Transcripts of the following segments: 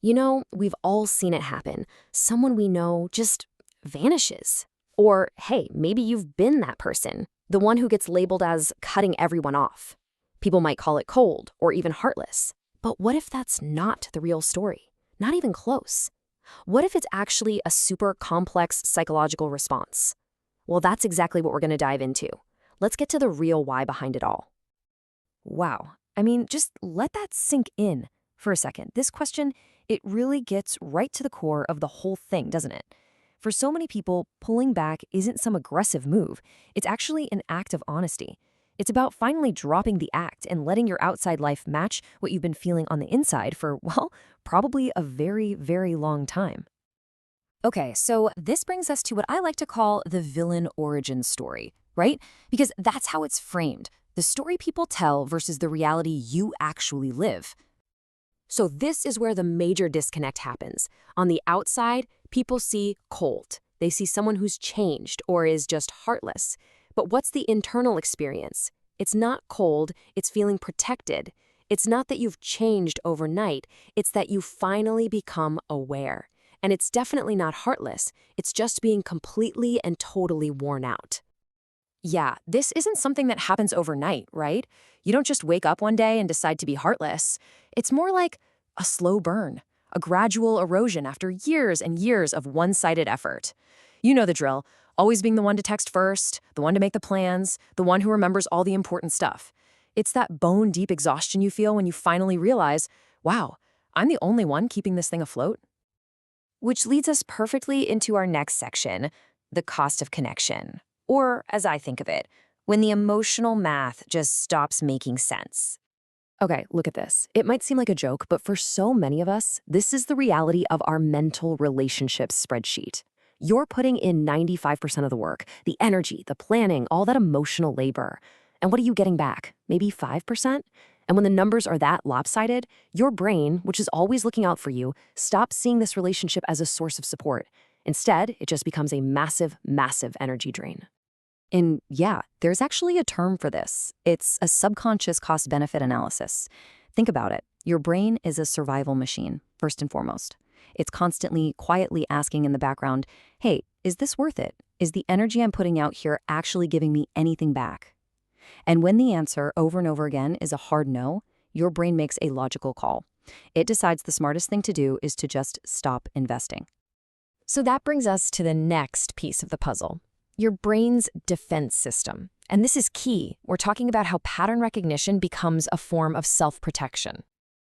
We've all seen it happen. Someone we know just vanishes. Or, hey, maybe you've been that person, the one who gets labeled as cutting everyone off. People might call it cold or even heartless. But what if that's not the real story? Not even close. What if it's actually a super complex psychological response? Well, that's exactly what we're going to dive into. Let's get to the real why behind it all. Wow. Just let that sink in for a second. This question, it really gets right to the core of the whole thing, doesn't it? For so many people, pulling back isn't some aggressive move. It's actually an act of honesty. It's about finally dropping the act and letting your outside life match what you've been feeling on the inside for, well, probably a very, very long time. Okay, so this brings us to what I like to call the villain origin story, right? Because that's how it's framed, the story people tell versus the reality you actually live. So this is where the major disconnect happens. On the outside, people see cold. They see someone who's changed or is just heartless. But what's the internal experience? It's not cold, it's feeling protected. It's not that you've changed overnight, it's that you finally become aware. And it's definitely not heartless, it's just being completely and totally worn out. Yeah, this isn't something that happens overnight, right? You don't just wake up one day and decide to be heartless. It's more like a slow burn, a gradual erosion after years and years of one-sided effort. You know the drill, always being the one to text first, the one to make the plans, the one who remembers all the important stuff. It's that bone-deep exhaustion you feel when you finally realize, wow, I'm the only one keeping this thing afloat. Which leads us perfectly into our next section, the cost of connection. Or, as I think of it, when the emotional math just stops making sense. Okay, look at this. It might seem like a joke, but for so many of us, this is the reality of our mental relationships spreadsheet. You're putting in 95% of the work, the energy, the planning, all that emotional labor. And what are you getting back? Maybe 5%? And when the numbers are that lopsided, your brain, which is always looking out for you, stops seeing this relationship as a source of support. Instead, it just becomes a massive, massive energy drain. And yeah, there's actually a term for this. It's a subconscious cost-benefit analysis. Think about it. Your brain is a survival machine, first and foremost. It's constantly, quietly asking in the background, hey, is this worth it? Is the energy I'm putting out here actually giving me anything back? And when the answer over and over again is a hard no, your brain makes a logical call. It decides the smartest thing to do is to just stop investing. So that brings us to the next piece of the puzzle. Your brain's defense system. And this is key. We're talking about how pattern recognition becomes a form of self-protection.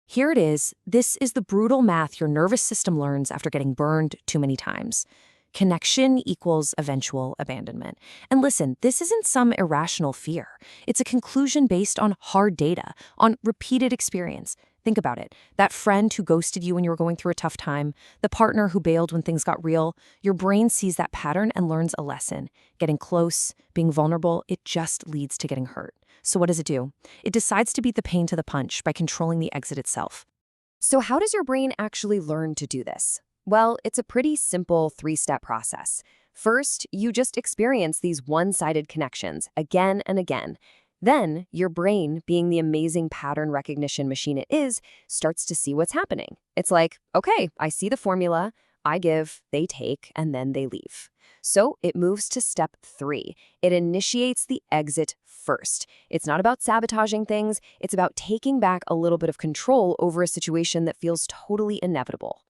Here it is. This is the brutal math your nervous system learns after getting burned too many times. Connection equals eventual abandonment. And listen, this isn't some irrational fear. It's a conclusion based on hard data, on repeated experience. Think about it. That friend who ghosted you when you were going through a tough time, the partner who bailed when things got real, your brain sees that pattern and learns a lesson. Getting close, being vulnerable, it just leads to getting hurt. So what does it do? It decides to beat the pain to the punch by controlling the exit itself. So how does your brain actually learn to do this? Well, it's a pretty simple three-step process. First, you just experience these one-sided connections again and again. Then, your brain, being the amazing pattern recognition machine it is, starts to see what's happening. It's like, okay, I see the formula, I give, they take, and then they leave. So it moves to step 3. It initiates the exit first. It's not about sabotaging things, it's about taking back a little bit of control over a situation that feels totally inevitable.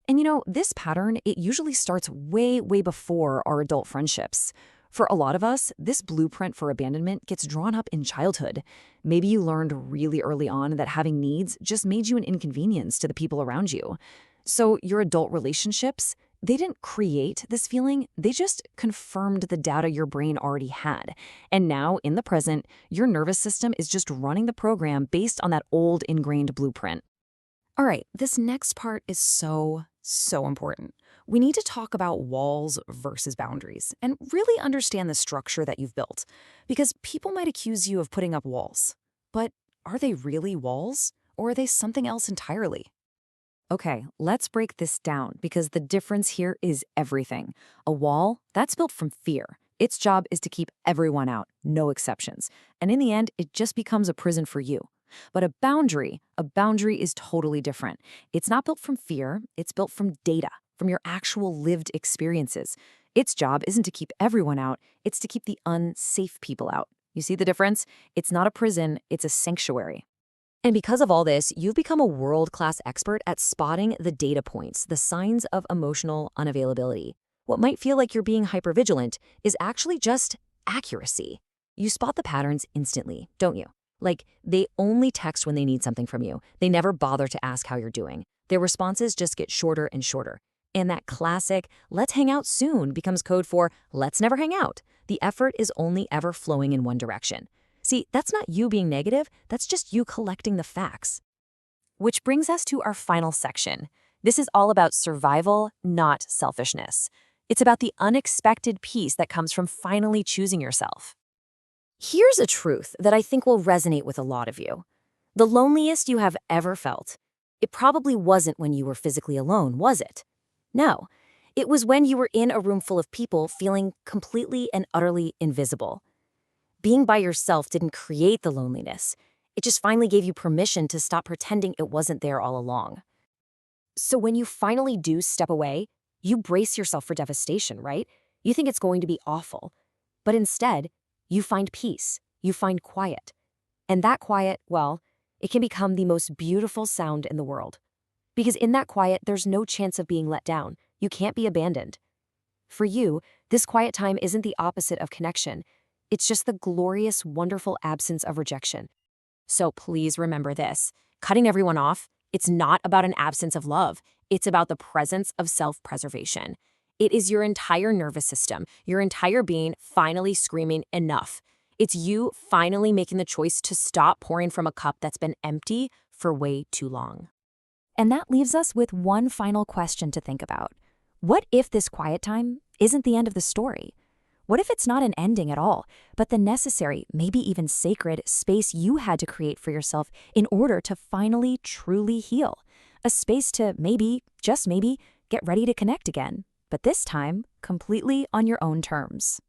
And this pattern, it usually starts way, way before our adult friendships. For a lot of us, this blueprint for abandonment gets drawn up in childhood. Maybe you learned really early on that having needs just made you an inconvenience to the people around you. So your adult relationships, they didn't create this feeling, they just confirmed the data your brain already had. And now, in the present, your nervous system is just running the program based on that old ingrained blueprint. All right, this next part is so important. We need to talk about walls versus boundaries and really understand the structure that you've built. Because people might accuse you of putting up walls. But are they really walls? Or are they something else entirely? Okay, let's break this down because the difference here is everything. A wall, that's built from fear. Its job is to keep everyone out, no exceptions. And in the end, it just becomes a prison for you. But a boundary is totally different. It's not built from fear, it's built from data, from your actual lived experiences. Its job isn't to keep everyone out, it's to keep the unsafe people out. You see the difference? It's not a prison, it's a sanctuary. And because of all this, you've become a world-class expert at spotting the data points, the signs of emotional unavailability. What might feel like you're being hypervigilant is actually just accuracy. You spot the patterns instantly, don't you? Like, they only text when they need something from you. They never bother to ask how you're doing. Their responses just get shorter and shorter. And that classic, let's hang out soon, becomes code for, let's never hang out. The effort is only ever flowing in one direction. See, that's not you being negative, that's just you collecting the facts. Which brings us to our final section. This is all about survival, not selfishness. It's about the unexpected peace that comes from finally choosing yourself. Here's a truth that I think will resonate with a lot of you. The loneliest you have ever felt, it probably wasn't when you were physically alone, was it? No, it was when you were in a room full of people feeling completely and utterly invisible. Being by yourself didn't create the loneliness. It just finally gave you permission to stop pretending it wasn't there all along. So when you finally do step away, you brace yourself for devastation, right? You think it's going to be awful. But instead, you find peace, you find quiet. And that quiet, well, it can become the most beautiful sound in the world. Because in that quiet, there's no chance of being let down. You can't be abandoned. For you, this quiet time isn't the opposite of connection. It's just the glorious, wonderful absence of rejection. So please remember this. Cutting everyone off, it's not about an absence of love. It's about the presence of self-preservation. It is your entire nervous system, your entire being finally screaming enough. It's you finally making the choice to stop pouring from a cup that's been empty for way too long. And that leaves us with one final question to think about. What if this quiet time isn't the end of the story? What if it's not an ending at all, but the necessary, maybe even sacred, space you had to create for yourself in order to finally truly heal? A space to maybe, just maybe, get ready to connect again, but this time completely on your own terms.